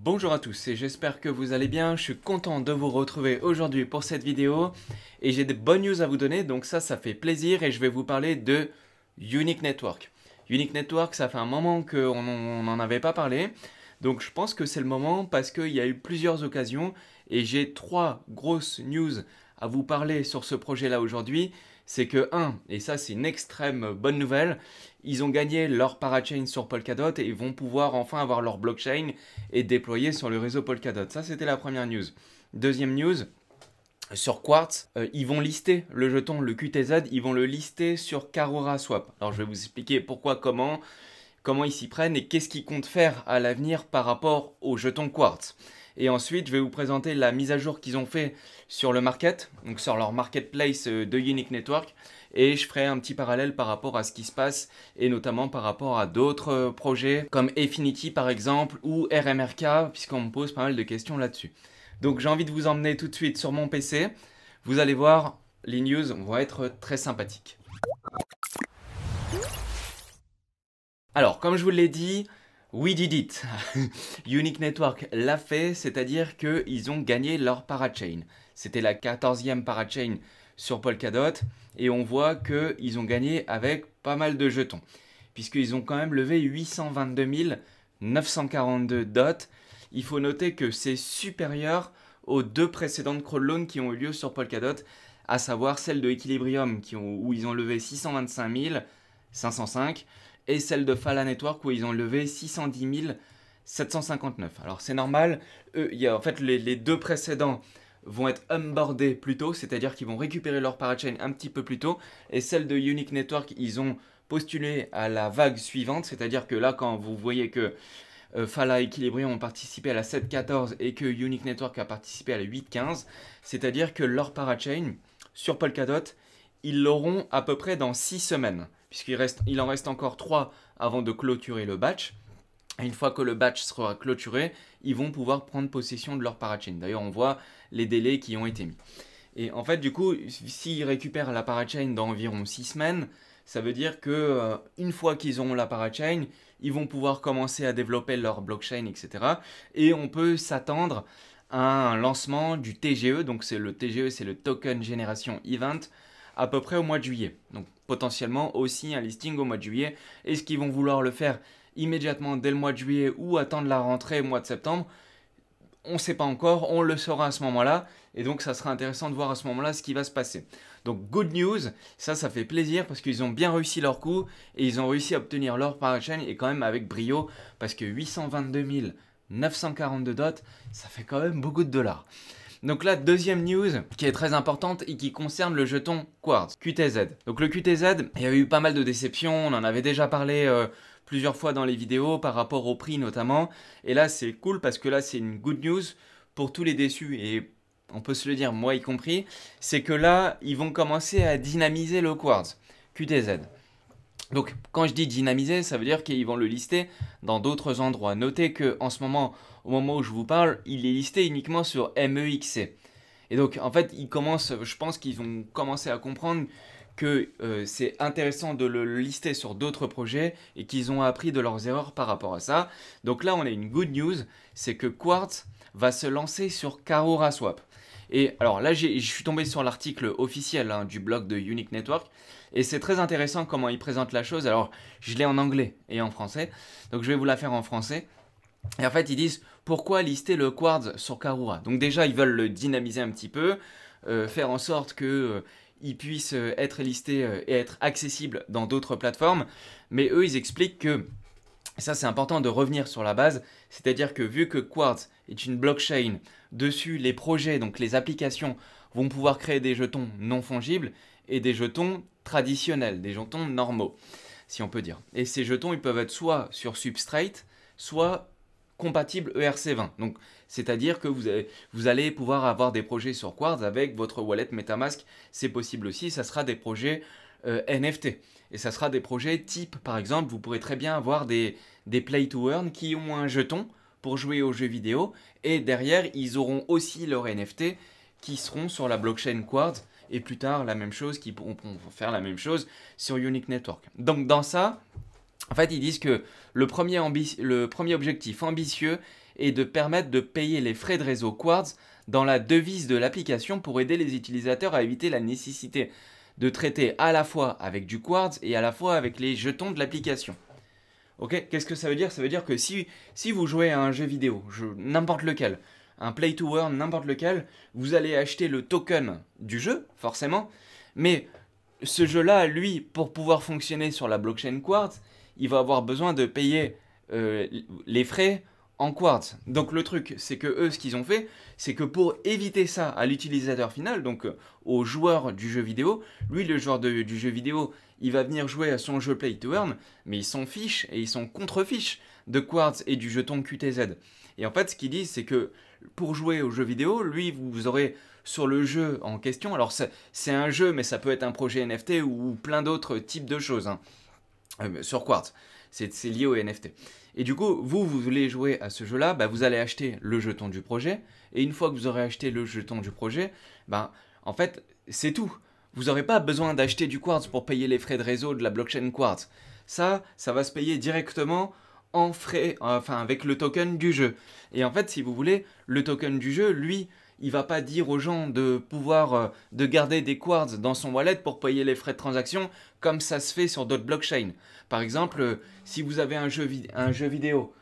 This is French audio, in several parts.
Bonjour à tous et j'espère que vous allez bien. Je suis content de vous retrouver aujourd'hui pour cette vidéo et j'ai des bonnes news à vous donner, donc ça fait plaisir et je vais vous parler de Unique Network. Unique Network, ça fait un moment qu'on n'en avait pas parlé, donc je pense que c'est le moment parce qu'il y a eu plusieurs occasions et j'ai trois grosses news à vous parler sur ce projet-là aujourd'hui. C'est que, et ça c'est une extrême bonne nouvelle, ils ont gagné leur parachain sur Polkadot et ils vont pouvoir enfin avoir leur blockchain et déployer sur le réseau Polkadot. Ça c'était la première news. Deuxième news, sur Quartz, ils vont lister le jeton, le QTZ, ils vont le lister sur Karora Swap. Alors je vais vous expliquer pourquoi, comment ils s'y prennent et qu'est-ce qu'ils comptent faire à l'avenir par rapport au jeton Quartz. Et ensuite, je vais vous présenter la mise à jour qu'ils ont fait sur le market, donc sur leur marketplace de Unique Network. Et je ferai un petit parallèle par rapport à ce qui se passe et notamment par rapport à d'autres projets comme Affinity par exemple ou RMRK, puisqu'on me pose pas mal de questions là-dessus. Donc j'ai envie de vous emmener tout de suite sur mon PC. Vous allez voir, les news vont être très sympathiques. Alors, comme je vous l'ai dit, we did it. Unique Network l'a fait, c'est-à-dire qu'ils ont gagné leur parachain. C'était la 14e parachain sur Polkadot et on voit qu'ils ont gagné avec pas mal de jetons, puisqu'ils ont quand même levé 822 942 dots. Il faut noter que c'est supérieur aux deux précédentes crawl loans qui ont eu lieu sur Polkadot, à savoir celle de Equilibrium où ils ont levé 625 505 et celle de Phala Network où ils ont levé 610 759. Alors c'est normal, en fait les deux précédents vont être onboardés plus tôt, c'est-à-dire qu'ils vont récupérer leur parachain un petit peu plus tôt, et celle de Unique Network, ils ont postulé à la vague suivante, c'est-à-dire que là quand vous voyez que Phala et Equilibrium ont participé à la 7.14 et que Unique Network a participé à la 8.15, c'est-à-dire que leur parachain sur Polkadot, ils l'auront à peu près dans 6 semaines, puisqu'il en reste encore 3 avant de clôturer le batch. Et une fois que le batch sera clôturé, ils vont pouvoir prendre possession de leur parachain. D'ailleurs, on voit les délais qui ont été mis. Et en fait, du coup, s'ils récupèrent la parachain dans environ 6 semaines, ça veut dire que une fois qu'ils auront la parachain, ils vont pouvoir commencer à développer leur blockchain, etc. Et on peut s'attendre à un lancement du TGE. Donc le TGE, c'est le Token Generation Event, à peu près au mois de juillet. Donc potentiellement aussi un listing au mois de juillet. Est-ce qu'ils vont vouloir le faire immédiatement dès le mois de juillet ou attendre la rentrée au mois de septembre? On ne sait pas encore, on le saura à ce moment-là. Et donc ça sera intéressant de voir à ce moment-là ce qui va se passer. Donc good news, ça fait plaisir parce qu'ils ont bien réussi leur coup et ils ont réussi à obtenir leur parachain et quand même avec brio parce que 822 942 dots, ça fait quand même beaucoup de dollars. Donc là, deuxième news qui est très importante et qui concerne le jeton Quartz, QTZ. Donc le QTZ, il y avait eu pas mal de déceptions, on en avait déjà parlé plusieurs fois dans les vidéos par rapport au prix notamment. Et là, c'est cool parce que là, c'est une good news pour tous les déçus et on peut se le dire, moi y compris, c'est que là, ils vont commencer à dynamiser le Quartz, QTZ. Donc quand je dis dynamiser, ça veut dire qu'ils vont le lister dans d'autres endroits. Notez qu'en ce moment, au moment où je vous parle, il est listé uniquement sur MEXC. Et donc en fait, je pense qu'ils vont commencer à comprendre que c'est intéressant de le lister sur d'autres projets et qu'ils ont appris de leurs erreurs par rapport à ça. Donc là, on a une good news, c'est que Quartz va se lancer sur Karora Swap. Et alors là, je suis tombé sur l'article officiel du blog de Unique Network. Et c'est très intéressant comment ils présentent la chose. Alors, je l'ai en anglais et en français. Donc, je vais vous la faire en français. Et en fait, ils disent pourquoi lister le Quartz sur Karora. Donc déjà, ils veulent le dynamiser un petit peu. Faire en sorte qu'il puisse être listé et être accessible dans d'autres plateformes. Mais eux, ils expliquent que ça, c'est important de revenir sur la base, c'est-à-dire que vu que Quartz est une blockchain, dessus les projets, donc les applications, vont pouvoir créer des jetons non fongibles et des jetons traditionnels, des jetons normaux, si on peut dire. Et ces jetons, ils peuvent être soit sur Substrate, soit compatibles ERC20. Donc, c'est-à-dire que vous allez pouvoir avoir des projets sur Quartz avec votre wallet MetaMask. C'est possible aussi, ça sera des projets NFT. Et ça sera des projets type, par exemple, vous pourrez très bien avoir des play to earn qui ont un jeton pour jouer aux jeux vidéo. Et derrière, ils auront aussi leur NFT qui seront sur la blockchain Quartz. Et plus tard, la même chose, qui pourront faire la même chose sur Unique Network. Donc dans ça, en fait, ils disent que le premier objectif ambitieux et de permettre de payer les frais de réseau Quartz dans la devise de l'application pour aider les utilisateurs à éviter la nécessité de traiter à la fois avec du Quartz et à la fois avec les jetons de l'application. Ok, qu'est-ce que ça veut dire? Ça veut dire que si vous jouez à un jeu vidéo, n'importe lequel, un play to earn, n'importe lequel, vous allez acheter le token du jeu, forcément, mais ce jeu-là, lui, pour pouvoir fonctionner sur la blockchain Quartz, il va avoir besoin de payer les frais en Quartz. Donc le truc, c'est que eux, ce qu'ils ont fait, c'est que pour éviter ça à l'utilisateur final, donc au joueur du jeu vidéo, lui, le joueur du jeu vidéo, il va venir jouer à son jeu Play to Earn, mais ils s'en fichent et ils sont contre-fiches de Quartz et du jeton QTZ. Et en fait, ce qu'ils disent, c'est que pour jouer au jeu vidéo, lui, vous aurez sur le jeu en question, alors c'est un jeu, mais ça peut être un projet NFT ou plein d'autres types de choses hein, sur Quartz. C'est lié au NFT. Et du coup, vous voulez jouer à ce jeu-là, bah, vous allez acheter le jeton du projet. Et une fois que vous aurez acheté le jeton du projet, bah, en fait, c'est tout. Vous n'aurez pas besoin d'acheter du Quartz pour payer les frais de réseau de la blockchain Quartz. Ça va se payer directement en frais, enfin avec le token du jeu. Et en fait, si vous voulez, le token du jeu, lui, il va pas dire aux gens de pouvoir de garder des quartz dans son wallet pour payer les frais de transaction comme ça se fait sur d'autres blockchains. Par exemple, si vous avez un jeu vidéo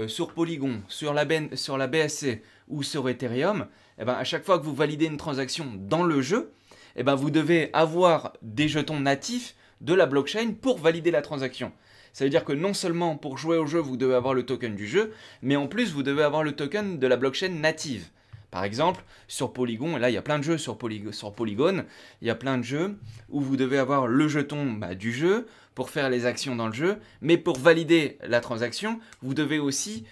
sur Polygon, sur la BSC ou sur Ethereum, eh ben, à chaque fois que vous validez une transaction dans le jeu, eh ben, vous devez avoir des jetons natifs de la blockchain pour valider la transaction. Ça veut dire que non seulement pour jouer au jeu, vous devez avoir le token du jeu, mais en plus, vous devez avoir le token de la blockchain native. Par exemple, sur Polygon, et là il y a plein de jeux sur Polygon, il y a plein de jeux où vous devez avoir le jeton du jeu pour faire les actions dans le jeu, mais pour valider la transaction, vous devez aussi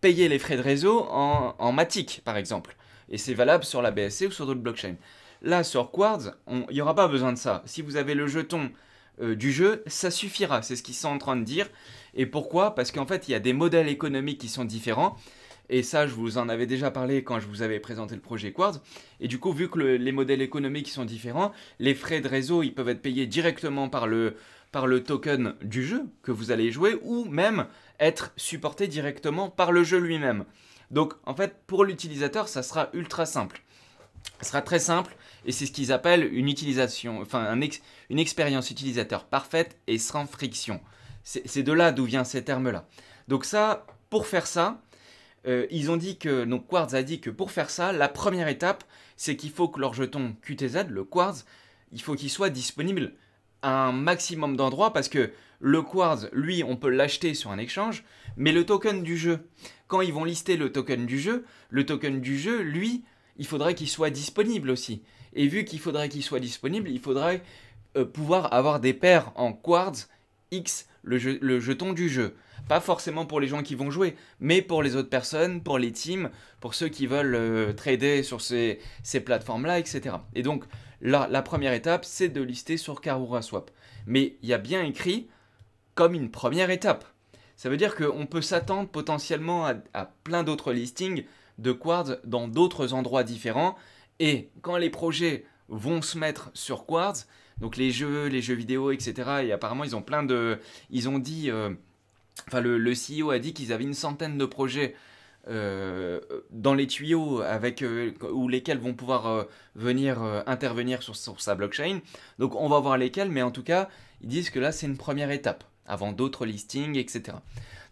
payer les frais de réseau en Matic, par exemple. Et c'est valable sur la BSC ou sur d'autres blockchains. Là, sur Quartz, il n'y aura pas besoin de ça. Si vous avez le jeton du jeu, ça suffira. C'est ce qu'ils sont en train de dire. Et pourquoi? Parce qu'en fait, il y a des modèles économiques qui sont différents. Et ça, je vous en avais déjà parlé quand je vous avais présenté le projet Quartz. Et du coup, vu que les modèles économiques sont différents, les frais de réseau, ils peuvent être payés directement par le token du jeu que vous allez jouer, ou même être supportés directement par le jeu lui-même. Donc, en fait, pour l'utilisateur, ça sera ultra simple. Ça sera très simple, et c'est ce qu'ils appellent une utilisation, enfin une expérience utilisateur parfaite et sans friction. C'est de là d'où vient ces termes-là. Donc ça, pour faire ça, ils ont dit que, donc Quartz a dit que pour faire ça, la première étape, c'est qu'il faut que leur jeton QTZ, le Quartz, il faut qu'il soit disponible à un maximum d'endroits parce que le Quartz, lui, on peut l'acheter sur un exchange, mais le token du jeu, quand ils vont lister le token du jeu, lui, il faudrait qu'il soit disponible aussi. Et vu qu'il faudrait qu'il soit disponible, il faudrait pouvoir avoir des paires en Quartz X, le jeton du jeu. Pas forcément pour les gens qui vont jouer, mais pour les autres personnes, pour les teams, pour ceux qui veulent trader sur ces plateformes-là, etc. Et donc, là, la première étape, c'est de lister sur Karura Swap. Mais il y a bien écrit comme une première étape. Ça veut dire qu'on peut s'attendre potentiellement à plein d'autres listings de Quartz dans d'autres endroits différents. Et quand les projets vont se mettre sur Quartz, donc les jeux vidéo, etc. Et apparemment, ils ont plein de... Ils ont dit... Enfin, le CEO a dit qu'ils avaient une centaine de projets dans les tuyaux ou lesquels vont pouvoir venir intervenir sur sa blockchain. Donc on va voir lesquels, mais en tout cas, ils disent que là, c'est une première étape avant d'autres listings, etc.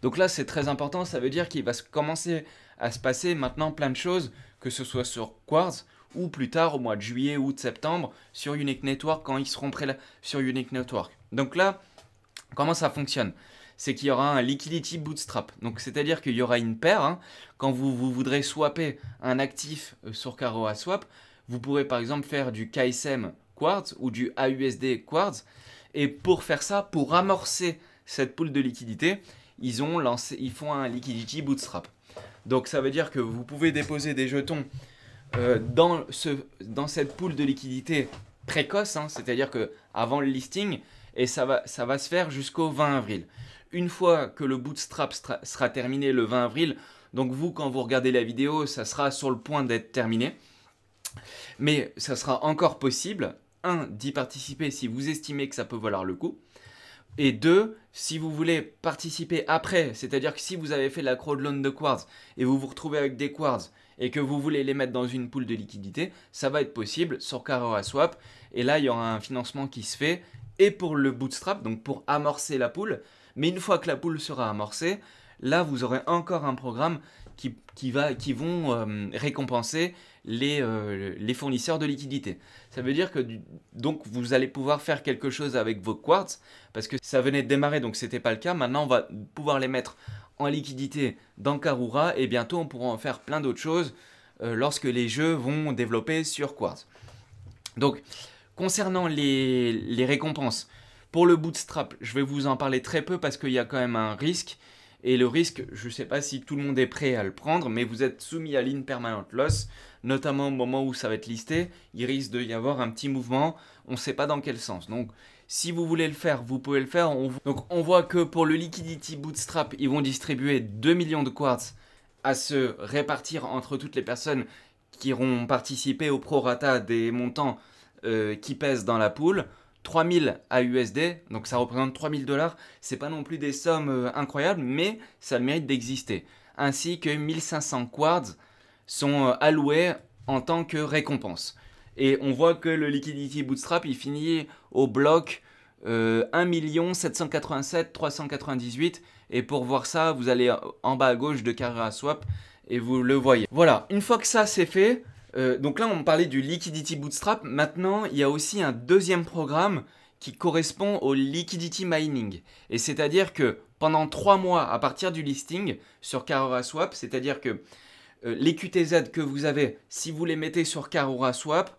Donc là, c'est très important. Ça veut dire qu'il va commencer à se passer maintenant plein de choses, que ce soit sur Quartz ou plus tard, au mois de juillet ou de septembre, sur Unique Network, quand ils seront prêts sur Unique Network. Donc là, comment ça fonctionne? C'est qu'il y aura un liquidity bootstrap. Donc c'est-à-dire qu'il y aura une paire. Hein, quand vous voudrez swapper un actif sur Karura Swap, vous pourrez par exemple faire du KSM Quartz ou du AUSD Quartz. Et pour faire ça, pour amorcer cette pool de liquidité, ils font un liquidity bootstrap. Donc ça veut dire que vous pouvez déposer des jetons dans cette pool de liquidité précoce, hein, c'est-à-dire que avant le listing, et ça va se faire jusqu'au 20 avril. Une fois que le bootstrap sera terminé le 20 avril, donc vous, quand vous regardez la vidéo, ça sera sur le point d'être terminé. Mais ça sera encore possible, 1, d'y participer si vous estimez que ça peut valoir le coup. Et 2, si vous voulez participer après, c'est-à-dire que si vous avez fait la crowdloan de Quartz et vous vous retrouvez avec des Quartz et que vous voulez les mettre dans une pool de liquidité, ça va être possible sur Karora Swap. Et là, il y aura un financement qui se fait et pour le bootstrap, donc pour amorcer la pool. Mais une fois que la pool sera amorcée, là, vous aurez encore un programme qui vont récompenser les fournisseurs de liquidités. Ça veut dire que donc vous allez pouvoir faire quelque chose avec vos quartz parce que ça venait de démarrer donc c'était pas le cas. Maintenant on va pouvoir les mettre en liquidité dans Karura et bientôt on pourra en faire plein d'autres choses lorsque les jeux vont développer sur Quartz. Donc concernant les récompenses, pour le bootstrap, je vais vous en parler très peu parce qu'il y a quand même un risque. Et le risque, je ne sais pas si tout le monde est prêt à le prendre, mais vous êtes soumis à l'impermanent loss, notamment au moment où ça va être listé. Il risque d'y avoir un petit mouvement, on ne sait pas dans quel sens. Donc, si vous voulez le faire, vous pouvez le faire. Donc, on voit que pour le Liquidity Bootstrap, ils vont distribuer 2 millions de quartz à se répartir entre toutes les personnes qui auront participé au prorata des montants qui pèsent dans la pool. 3000 AUSD, donc ça représente 3000 $. C'est pas non plus des sommes incroyables, mais ça a le mérite d'exister. Ainsi que 1500 quartz sont alloués en tant que récompense. Et on voit que le Liquidity Bootstrap, il finit au bloc 1 787 398. Et pour voir ça, vous allez en bas à gauche de Karora Swap et vous le voyez. Voilà, une fois que ça c'est fait, donc là on parlait du Liquidity Bootstrap. Maintenant il y a aussi un deuxième programme qui correspond au Liquidity Mining. Et c'est-à-dire que pendant 3 mois à partir du listing sur Karora Swap, c'est-à-dire que les QTZ que vous avez, si vous les mettez sur Karora Swap,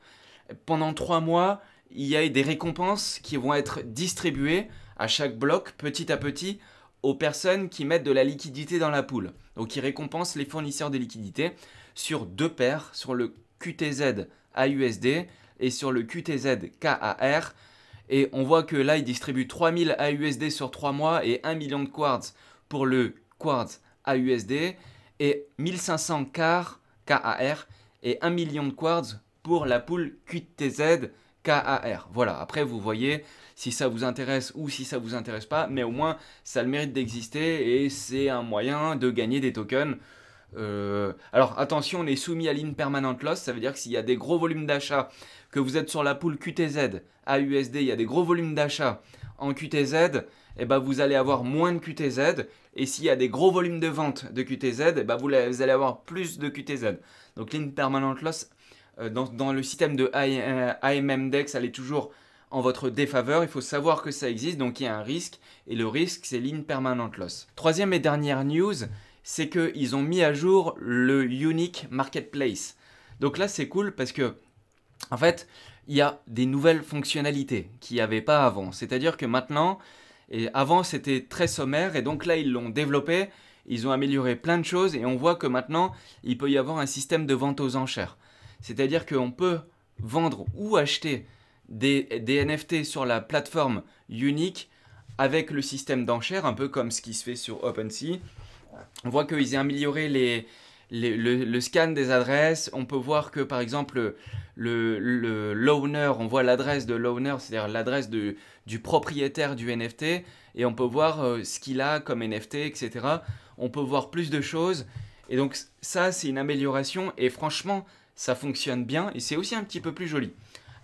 pendant 3 mois, il y a des récompenses qui vont être distribuées à chaque bloc petit à petit aux personnes qui mettent de la liquidité dans la pool. Donc qui récompensent les fournisseurs de liquidités sur 2 paires, sur le QTZ AUSD et sur le QTZ KAR. Et on voit que là, ils distribuent 3000 AUSD sur 3 mois et 1 million de quartz pour le quartz AUSD et 1500 KAR et 1 million de quartz pour la pool QTZ KAR. Voilà, après vous voyez si ça vous intéresse ou si ça vous intéresse pas, mais au moins ça a le mérite d'exister et c'est un moyen de gagner des tokens. Alors attention, on est soumis à l'impermanent loss, ça veut dire que s'il y a des gros volumes d'achat, que vous êtes sur la pool QTZ AUSD, il y a des gros volumes d'achat en QTZ, et ben vous allez avoir moins de QTZ, et s'il y a des gros volumes de vente de QTZ, et ben vous allez avoir plus de QTZ. Donc l'impermanent loss dans le système de AMMDEX, elle est toujours en votre défaveur. Il faut savoir que ça existe, donc il y a un risque, et le risque c'est l'impermanent loss. Troisième et dernière news, c'est qu'ils ont mis à jour le Unique Marketplace. Donc là, c'est cool parce que, en fait, il y a des nouvelles fonctionnalités qu'il n'y avait pas avant. C'est-à-dire que maintenant, et avant c'était très sommaire, et donc là, ils l'ont développé, ils ont amélioré plein de choses, et on voit que maintenant, il peut y avoir un système de vente aux enchères. C'est-à-dire qu'on peut vendre ou acheter des NFT sur la plateforme Unique avec le système d'enchères, un peu comme ce qui se fait sur OpenSea. On voit qu'ils ont amélioré le scan des adresses. On peut voir que par exemple le l'owner, on voit l'adresse de l'owner, c'est-à-dire l'adresse du propriétaire du NFT, et on peut voir ce qu'il a comme NFT, etc. On peut voir plus de choses, et donc ça c'est une amélioration, et franchement ça fonctionne bien, et c'est aussi un petit peu plus joli.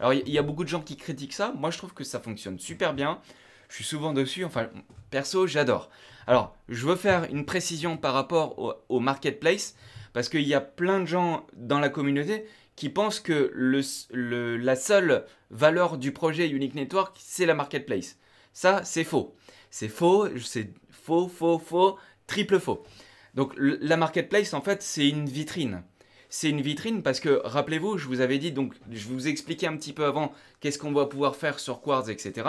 Alors il y a beaucoup de gens qui critiquent ça, moi je trouve que ça fonctionne super bien, je suis souvent dessus, enfin perso j'adore. Alors je veux faire une précision par rapport au marketplace, parce qu'il y a plein de gens dans la communauté qui pensent que la seule valeur du projet Unique Network c'est la marketplace. Ça c'est faux, c'est faux, triple faux. Donc la marketplace en fait c'est une vitrine. C'est une vitrine parce que, rappelez-vous, je vous avais dit, donc je vous ai expliqué un petit peu avant qu'est-ce qu'on va pouvoir faire sur Quartz, etc.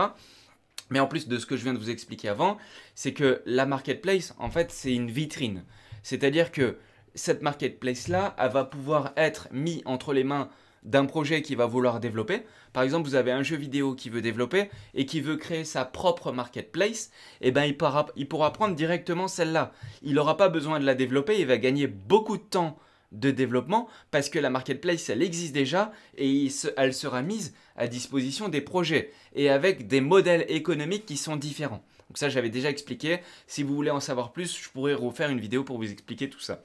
Mais en plus de ce que je viens de vous expliquer avant, c'est que la marketplace, en fait, c'est une vitrine. C'est-à-dire que cette marketplace-là, elle va pouvoir être mise entre les mains d'un projet qui va vouloir développer. Par exemple, vous avez un jeu vidéo qui veut développer et qui veut créer sa propre marketplace, et ben il pourra prendre directement celle-là. Il n'aura pas besoin de la développer, il va gagner beaucoup de temps de développement parce que la marketplace elle existe déjà et elle sera mise à disposition des projets et avec des modèles économiques qui sont différents. Donc ça, j'avais déjà expliqué. Si vous voulez en savoir plus, je pourrais refaire une vidéo pour vous expliquer tout ça.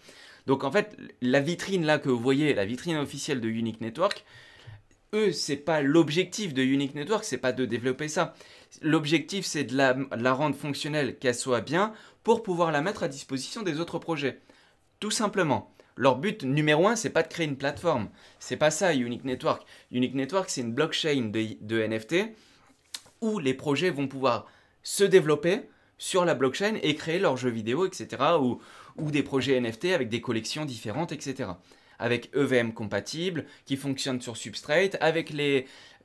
Donc en fait, la vitrine là que vous voyez, la vitrine officielle de Unique Network, eux, c'est pas l'objectif de Unique Network, c'est pas de développer ça. L'objectif, c'est de la rendre fonctionnelle, qu'elle soit bien, pour pouvoir la mettre à disposition des autres projets. Tout simplement. Leur but numéro un, c'est pas de créer une plateforme. C'est pas ça, Unique Network. Unique Network, c'est une blockchain de NFT où les projets vont pouvoir se développer sur la blockchain et créer leurs jeux vidéo, etc. Ou des projets NFT avec des collections différentes, etc. Avec EVM compatible, qui fonctionne sur Substrate, avec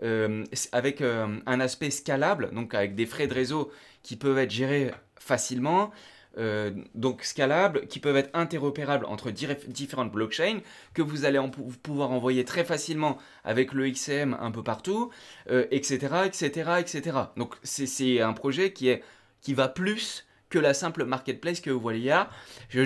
un aspect scalable, donc avec des frais de réseau qui peuvent être gérés facilement, donc scalables, qui peuvent être interopérables entre différentes blockchains, que vous allez pouvoir envoyer très facilement avec le XCM un peu partout, etc., etc., etc. Donc c'est un projet qui va plus que la simple marketplace que vous voyez là. Je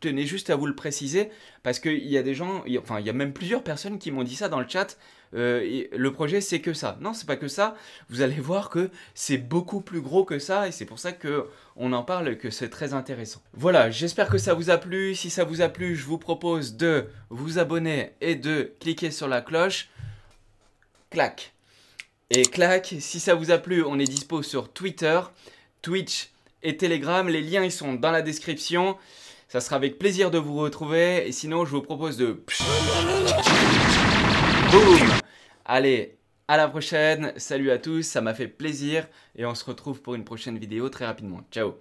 tenais juste à vous le préciser parce qu'il y a des gens, il y a même plusieurs personnes qui m'ont dit ça dans le chat. Le projet c'est que ça. Non, c'est pas que ça. Vous allez voir que c'est beaucoup plus gros que ça et c'est pour ça que on en parle, que c'est très intéressant. Voilà, j'espère que ça vous a plu. Si ça vous a plu, je vous propose de vous abonner et de cliquer sur la cloche. Clac. Et clac, si ça vous a plu, on est dispo sur Twitter, Twitch et Telegram. Les liens ils sont dans la description. Ça sera avec plaisir de vous retrouver. Et sinon, je vous propose de... Boum! Allez, à la prochaine. Salut à tous, ça m'a fait plaisir. Et on se retrouve pour une prochaine vidéo très rapidement. Ciao!